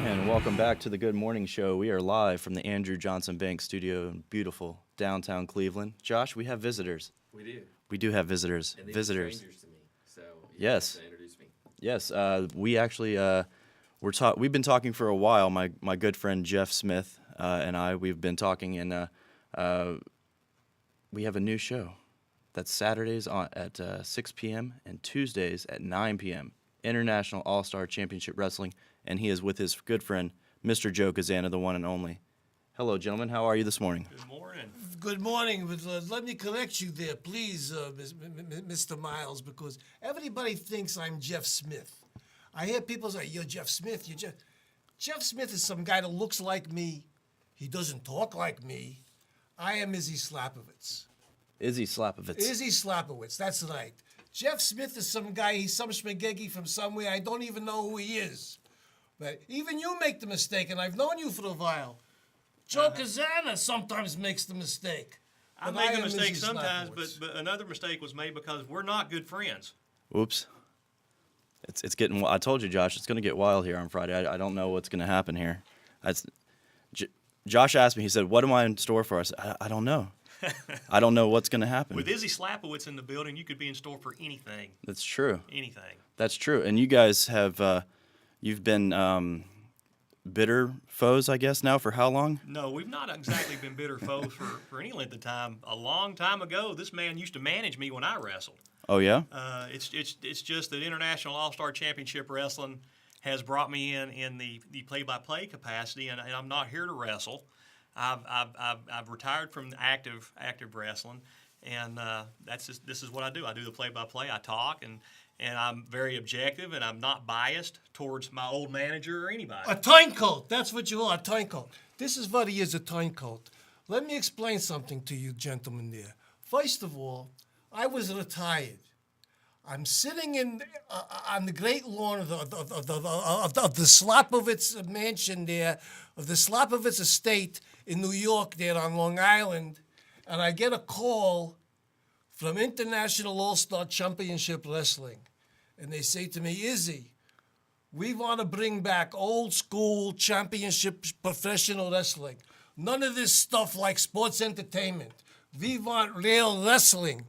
And welcome back to the Good Morning Show. We are live from the Andrew Johnson Bank studio in beautiful downtown Cleveland. Josh, we have visitors. We do. We do have visitors. And they're visitors. strangers to me, so you Yes. have to introduce me. Yes, we actually we've been talking for a while. My good friend Jeff Smith we've been talking, and we have a new show. That's Saturdays at 6 p.m. and Tuesdays at 9 p.m. International Allstar Championship Wrestling, and he is with his good friend Mr. Joe Kazana, the one and only. Hello, gentlemen. How are you this morning? Good morning. Good morning. But, let me correct you there, please, Mr. Miles, because everybody thinks I'm Jeff Smith. I hear people say, "You're Jeff Smith." Jeff Smith is some guy that looks like me. He doesn't talk like me. I am Izzy Slapovitz. Izzy Slapovitz. Izzy Slapovitz. That's right. Jeff Smith is some guy. He's some schmagegi from somewhere. I don't even know who he is. But even you make the mistake, and I've known you for a while. Joe Kazana sometimes makes the mistake. I But make a am mistake Izzy sometimes, Slapovitz. but another mistake was made because we're not good friends. Oops. It's getting. I told you, Josh. It's going to get wild here on Friday. I don't know what's going to happen here. Josh asked me. He said, "What am I in store for?" I said, "I don't know. I don't know what's going to happen." With Izzy Slapowitz in the building, you could be in store for anything. That's true. Anything. That's true. And you guys have, you've been bitter foes, I guess, now for how long? No, we've not exactly been bitter foes for any length of time. A long time ago, this man used to manage me when I wrestled. Oh yeah. It's just that International All-Star Championship Wrestling has brought me in the play-by-play capacity, and I'm not here to wrestle. I've retired from active wrestling, and this is what I do. I do the play-by-play. I talk, and I'm very objective, and I'm not biased towards my old manager or anybody. A turncoat. That's what you are, a turncoat. This is what he is, a turncoat. Let me explain something to you gentlemen there. First of all, I was retired. I'm sitting on the great lawn of the Slapovitz mansion there, of the Slapovitz estate in New York there on Long Island, and I get a call from International All-Star Championship Wrestling. And they say to me, "Izzy, we want to bring back old school championship professional wrestling. None of this stuff like sports entertainment. We want real wrestling.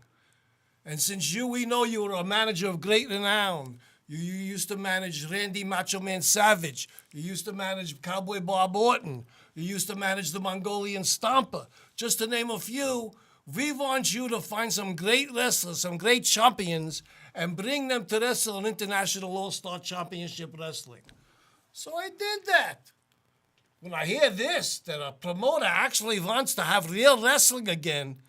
And since we know you were a manager of great renown, you used to manage Randy Macho Man Savage. You used to manage Cowboy Bob Orton. You used to manage the Mongolian Stomper. Just to name a few, we want you to find some great wrestlers, some great champions, and bring them to wrestle in International All-Star Championship Wrestling." So I did that. When I hear this, that a promoter actually wants to have real wrestling again,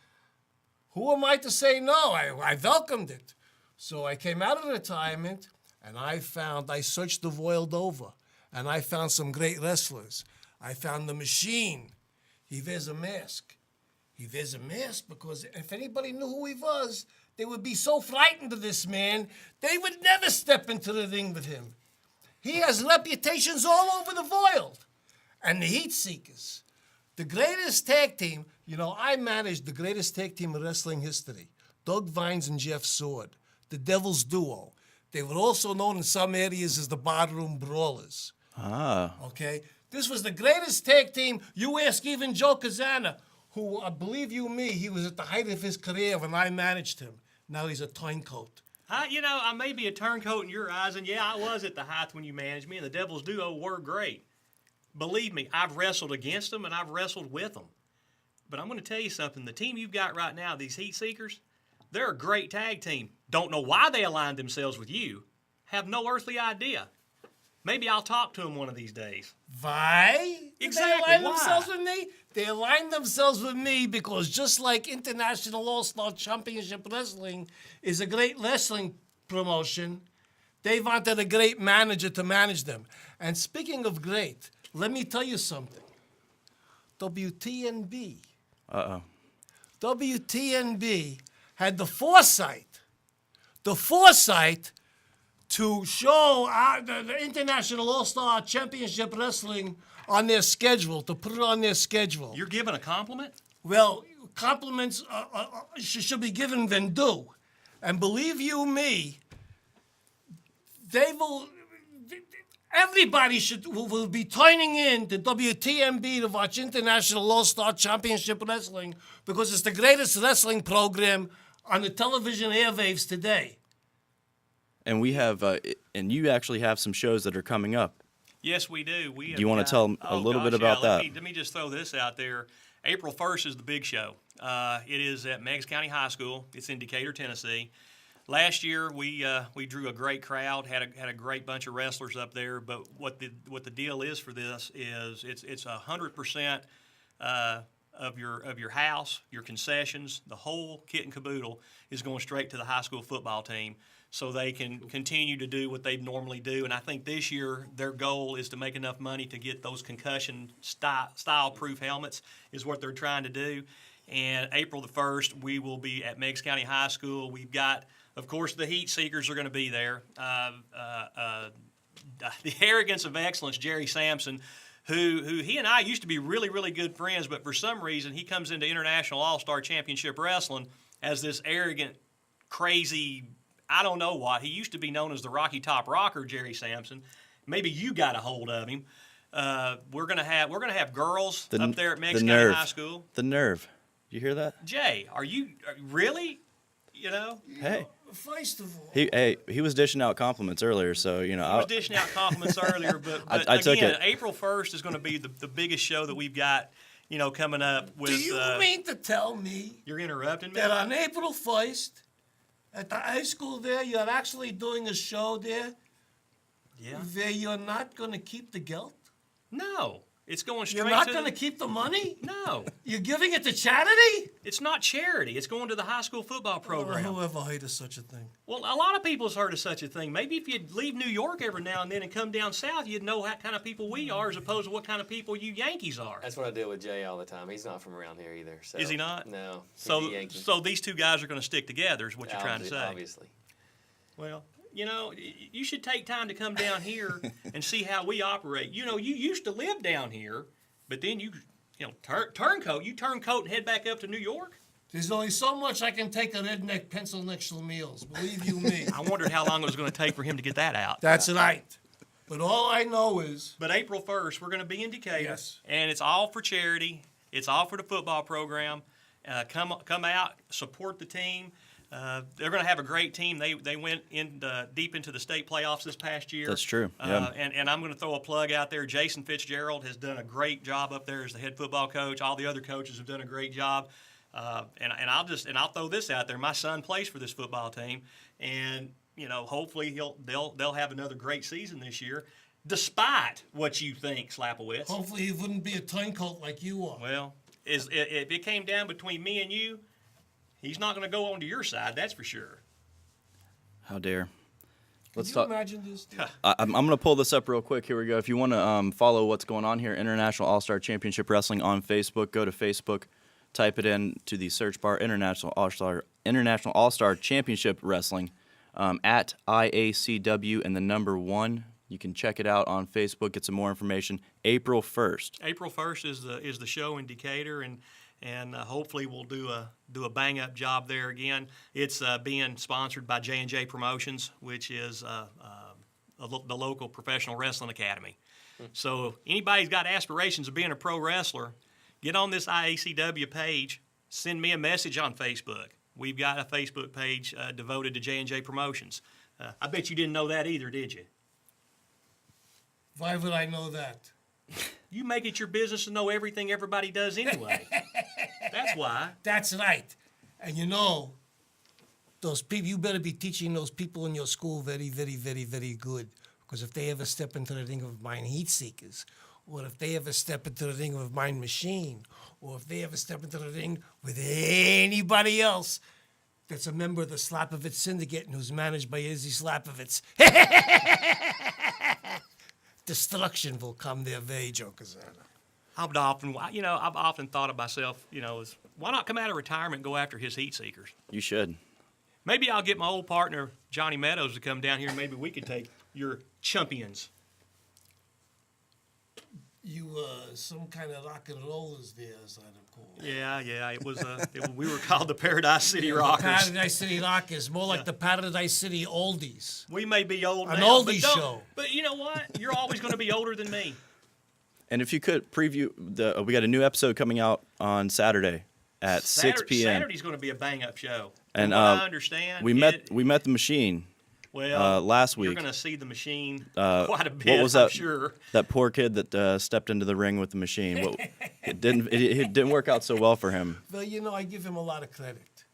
who am I to say no? I welcomed it. So I came out of retirement, and I searched the world over, and I found some great wrestlers. I found the Machine. He wears a mask. He wears a mask because if anybody knew who he was, they would be so frightened of this man, they would never step into the ring with him. He has reputations all over the world. And the Heat Seekers, the greatest tag team. I managed the greatest tag team in wrestling history, Doug Vines and Jeff Sword, the Devil's Duo. They were also known in some areas as the Barroom Brawlers. Ah. Okay? This was the greatest tag team. You ask even Joe Kazana, who, believe you me, he was at the height of his career when I managed him. Now he's a turncoat. I may be a turncoat in your eyes, and yeah, I was at the height when you managed me, and the Devil's Duo were great. Believe me, I've wrestled against them, and I've wrestled with them. But I'm going to tell you something. The team you've got right now, these Heat Seekers, they're a great tag team. Don't know why they aligned themselves with you. Have no earthly idea. Maybe I'll talk to them one of these days. Why? Exactly, They align why? themselves with me? They align themselves with me because just like International All-Star Championship Wrestling is a great wrestling promotion, they wanted a great manager to manage them. And speaking of great, let me tell you something. WTNB. Uh-oh. WTNB had the foresight to show the International All-Star Championship Wrestling on their schedule, to put it on their schedule. You're giving a compliment? Well, compliments should be given when due. And believe you me, they will... everybody will be tuning in to WTMB to watch International All-Star Championship Wrestling because it's the greatest wrestling program on the television airwaves today. And we have, and you actually have some shows that are coming up. Yes, we do. Do you wanna tell 'em a little bit about that? Let me just throw this out there. April 1st is the big show. It is at Meigs County High School. It's in Decatur, Tennessee. Last year we drew a great crowd, had a great bunch of wrestlers up there. But what the deal is for this is it's 100% of your house, your concessions, the whole kit and caboodle is going straight to the high school football team, so they can continue to do what they normally do. And I think this year their goal is to make enough money to get those concussion style proof helmets is what they're trying to do. And April the 1st, we will be at Meigs County High School. We've got, of course, the Heat Seekers are going to be there. The Arrogance of Excellence, Jerry Sampson, who he and I used to be really, really good friends, but for some reason he comes into International All-Star Championship Wrestling as this arrogant, crazy, I don't know what. He used to be known as the Rocky Top Rocker, Jerry Sampson. Maybe you got a hold of him. We're gonna have girls up there at Meigs County High School. The nerve. You hear that? Jay, are you really? You know? Hey. First of all, He was dishing out compliments earlier, so I was dishing out compliments earlier, but I took again, it. April 1st is going to be the biggest show that we've got, coming up. With, do you mean to tell me you're interrupting me? that on April 1st, at the high school there, you're actually doing a show there Yeah. where you're not going to keep the geld? No, it's going straight. You're not going to keep the money? No, You're giving it to charity? it's not charity. It's going to the high school football program. Whoever heard of such a thing? Well, a lot of people's heard of such a thing. Maybe if you'd leave New York every now and then and come down south, you'd know what kind of people we are as opposed to what kind of people you Yankees are. That's what I deal with Jay all the time. He's not from around here either. So. Is he not? No. He's a So, Yankee. so these two guys are going to stick together, is what you're trying to say. Obviously. Well, you should take time to come down here and see how we operate. You used to live down here, but then you turncoat. You turncoat and head back up to New York. There's only so much I can take a redneck pencil next to meals. Believe you me. I wondered how long it was going to take for him to get that out. That's right. But all I know is But April 1st, we're going to be in Decatur, Yes. and it's all for charity. It's all for the football program. Come out, support the team. They're going to have a great team. They went deep into the state playoffs this past year. That's true. Yeah. And I'm going to throw a plug out there. Jason Fitzgerald has done a great job up there as the head football coach. All the other coaches have done a great job. And I'll throw this out there. My son plays for this football team, and hopefully they'll have another great season this year, despite what you think, Slapowitz. hopefully he wouldn't be a turncoat like you are. Well, if it came down between me and you, he's not going to go onto your side. That's for sure. How dare. Can you imagine this? I'm going to pull this up real quick. Here we go. If you want to follow what's going on here, International All-Star Championship Wrestling on Facebook, go to Facebook, type it in to the search bar, International All-Star Championship Wrestling, at IACW and the number 1. You can check it out on Facebook, get some more information. April 1st. April 1st is the show in Decatur, and hopefully we'll do a bang up job there again. It's being sponsored by J&J Promotions, which is the local professional wrestling academy. So anybody's got aspirations of being a pro wrestler, get on this IACW page, send me a message on Facebook. We've got a Facebook page devoted to J&J Promotions. I bet you didn't know that either, did you? Why would I know that? You make it your business to know everything everybody does anyway. That's why. That's right. And those people, you better be teaching those people in your school very, very, very, very good. Because if they ever step into the ring of mine heat seekers, or if they ever step into the ring of mine machine, or if they ever step into the ring with anybody else that's a member of the Slapovitz Syndicate and who's managed by Izzy Slapovitz, destruction will come their way, Joe Kazana. I've often thought of myself, as why not come out of retirement and go after his heat seekers? You should. Maybe I'll get my old partner Johnny Meadows to come down here, and maybe we could take your champions. You some kind of rock and rollers there, as I recall. Yeah. It was. We were called the Paradise City Rockers. Paradise City Rockers, more like the Paradise City Oldies. We may be old An now, oldie but show. But you know what? You're always going to be older than me. And if you could preview we got a new episode coming out on Saturday at 6 p.m. Saturday's going to be a bang-up show. And From what I understand, we met the machine last week. You're going to see the machine quite a bit. What was that? I'm sure. That poor kid that stepped into the ring with the machine. It didn't work out so well for him. Well, you know, I give him a lot of credit.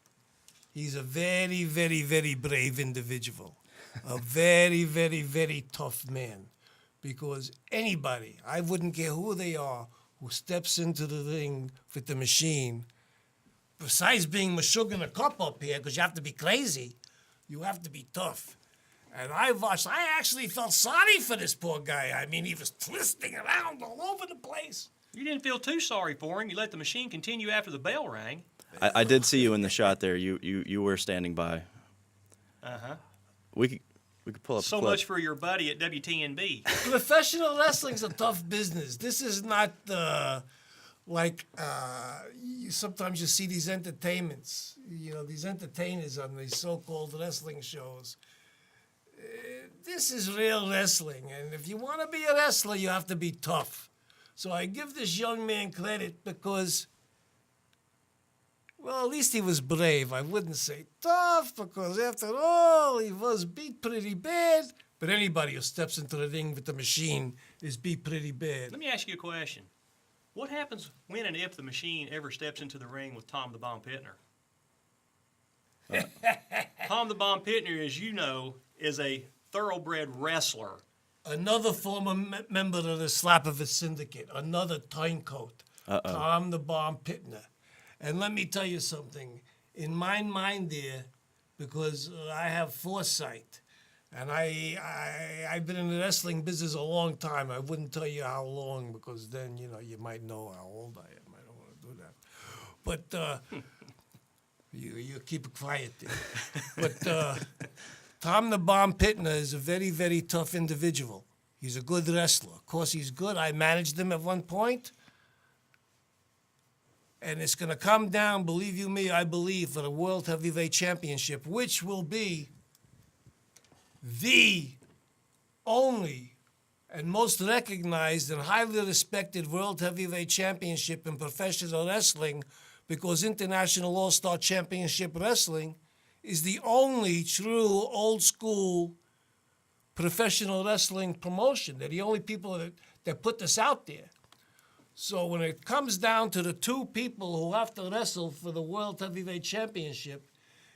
He's a very, very, very brave individual. A very, very, very tough man. Because anybody, I wouldn't care who they are, who steps into the ring with the machine, besides being Meshuggah a cup up here, because you have to be crazy, you have to be tough. And I actually felt sorry for this poor guy. I mean, he was twisting around all over the place. You didn't feel too sorry for him. You let the machine continue after the bell rang. I did see you in the shot there. You were standing by. Uh-huh. We could pull up So a clip. much for your buddy at WTNB. Professional wrestling's a tough business. This is not sometimes you see these entertainments, these entertainers on these so-called wrestling shows. This is real wrestling, and if you want to be a wrestler, you have to be tough. So I give this young man credit because, well, at least he was brave. I wouldn't say tough because, after all, he was beat pretty bad. But anybody who steps into the ring with the machine is beat pretty bad. Let me ask you a question. What happens when and if the machine ever steps into the ring with Tom the Bomb Pittner? Tom the Bomb Pittner, as you know, is a thoroughbred wrestler. Another former member of the Slapovich Syndicate, another turncoat, Tom the Bomb Pittner. And let me tell you something. In my mind there, because I have foresight, and I've been in the wrestling business a long time. I wouldn't tell you how long because then, you might know how old I am. I don't want to do that. But you keep it quiet there. But Tom the Bomb Pittner is a very, very tough individual. He's a good wrestler. Of course, he's good. I managed him at one point. And it's going to come down, believe you me, I believe, for the World Heavyweight Championship, which will be the only and most recognized and highly respected World Heavyweight Championship in professional wrestling, because International All-Star Championship Wrestling is the only true old-school professional wrestling promotion. They're the only people that put this out there. So when it comes down to the two people who have to wrestle for the World Heavyweight Championship,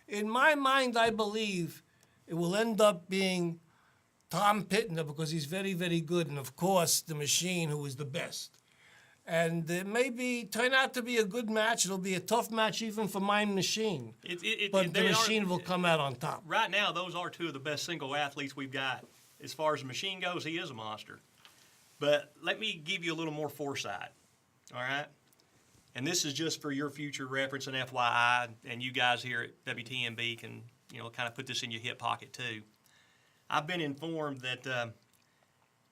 in my mind, I believe it will end up being Tom Pittner because he's very, very good, and of course the Machine, who is the best. And it may turn out to be a good match. It'll be a tough match even for my Machine. But the Machine will come out on top. Right now, those are two of the best single athletes we've got. As far as the Machine goes, he is a monster. But let me give you a little more foresight, all right? And this is just for your future reference and FYI, and you guys here at WTNB can, kind of put this in your hip pocket too. I've been informed that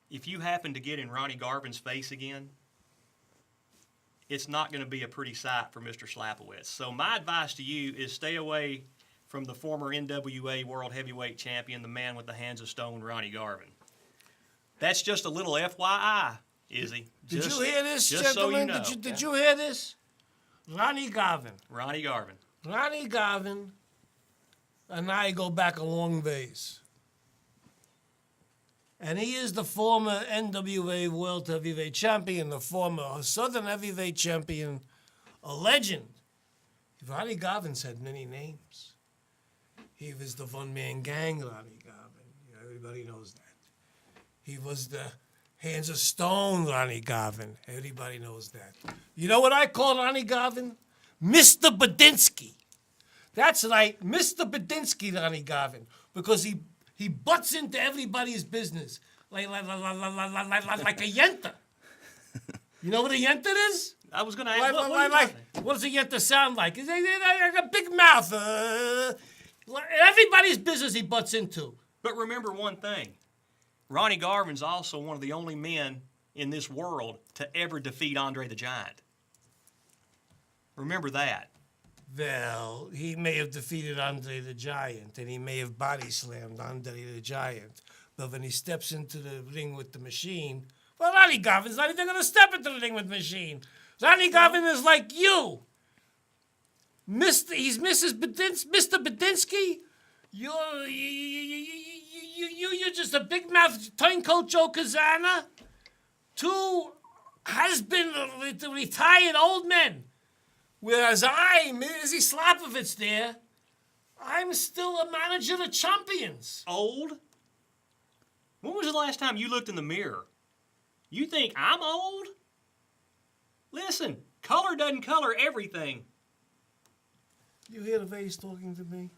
if you happen to get in Ronnie Garvin's face again, it's not going to be a pretty sight for Mr. Slapowitz. So my advice to you is stay away from the former NWA World Heavyweight Champion, the man with the hands of stone, Ronnie Garvin. That's just a little FYI, Izzy. Did you hear this, just gentlemen? So you know. Did you hear this? Ronnie Garvin. Ronnie Garvin. Ronnie Garvin and I go back a long ways. And he is the former NWA World Heavyweight Champion, the former Southern Heavyweight Champion, a legend. Ronnie Garvin's had many names. He was the one-man gang, Ronnie Garvin. Everybody knows that. He was the Hands of Stone, Ronnie Garvin. Everybody knows that. You know what I call Ronnie Garvin? Mr. Badinsky. That's right, Mr. Badinsky, Ronnie Garvin, because he butts into everybody's business like a yenta. You know what a yenta is? I was going to ask, what does a yenta sound like? It's like a big mouth. Everybody's business he butts into. But remember one thing. Ronnie Garvin's also one of the only men in this world to ever defeat Andre the Giant. Remember that. Well, he may have defeated Andre the Giant, and he may have body slammed Andre the Giant. But when he steps into the ring with the Machine, well, Ronnie Garvin's not even going to step into the ring with the Machine. Ronnie Garvin is like you. He's Mr. Badinsky. You're just a big mouth turncoat Joe Kazana. Two has-been retired old men. Whereas I'm, Izzy Slapovitz there, I'm still a manager of champions. Old? When was the last time you looked in the mirror? You think I'm old? Listen, color doesn't color everything. You hear the bass talking to me?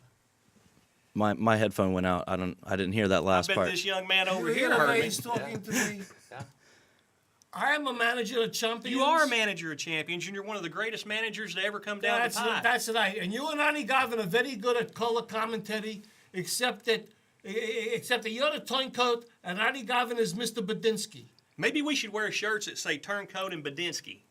My headphone went out. I didn't hear that I last bet part. this young man over You here hear the heard me. bass talking to me? Yeah. I'm a manager of champions. You are a manager of champions, and you're one of the greatest managers to ever come down the pipe. That's right. And you and Ronnie Garvin are very good at color commentary, except that you're the turncoat and Ronnie Garvin is Mr. Badinsky. Maybe we should wear shirts that say Turncoat and Badinsky.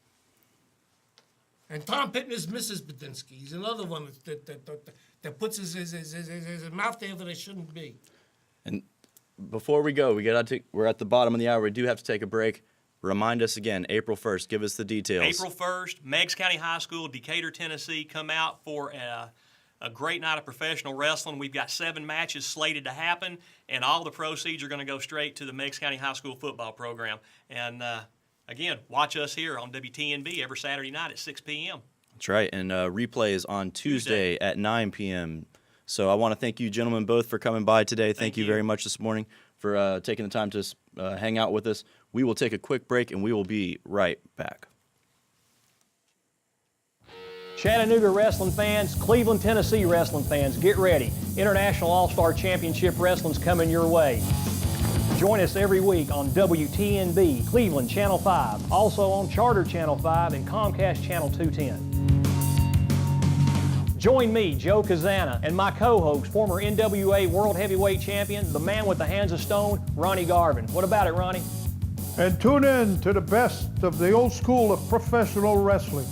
And Tom Pitton is Mrs. Badinsky. He's another one that puts his mouth there where it shouldn't be. And before we go, we're at the bottom of the hour. We do have to take a break. Remind us again, April 1st. Give us the details. April 1st, Meigs County High School, Decatur, Tennessee. Come out for a great night of professional wrestling. We've got 7 matches slated to happen, and all the proceeds are going to go straight to the Meigs County High School football program. And again, watch us here on WTNB every Saturday night at 6 p.m. That's right. And replay is on Tuesday at 9 p.m. So I want to thank you gentlemen both for coming by today. Thank you very much this morning for taking the time to hang out with us. We will take a quick break, and we will be right back. Chattanooga wrestling fans, Cleveland, Tennessee wrestling fans, get ready. International All-Star Championship Wrestling's coming your way. Join us every week on WTNB, Cleveland Channel 5, also on Charter Channel 5 and Comcast Channel 210. Join me, Joe Kazana, and my co-host, former NWA World Heavyweight Champion, the man with the hands of stone, Ronnie Garvin. What about it, Ronnie? And tune in to the best of the old school of professional wrestling.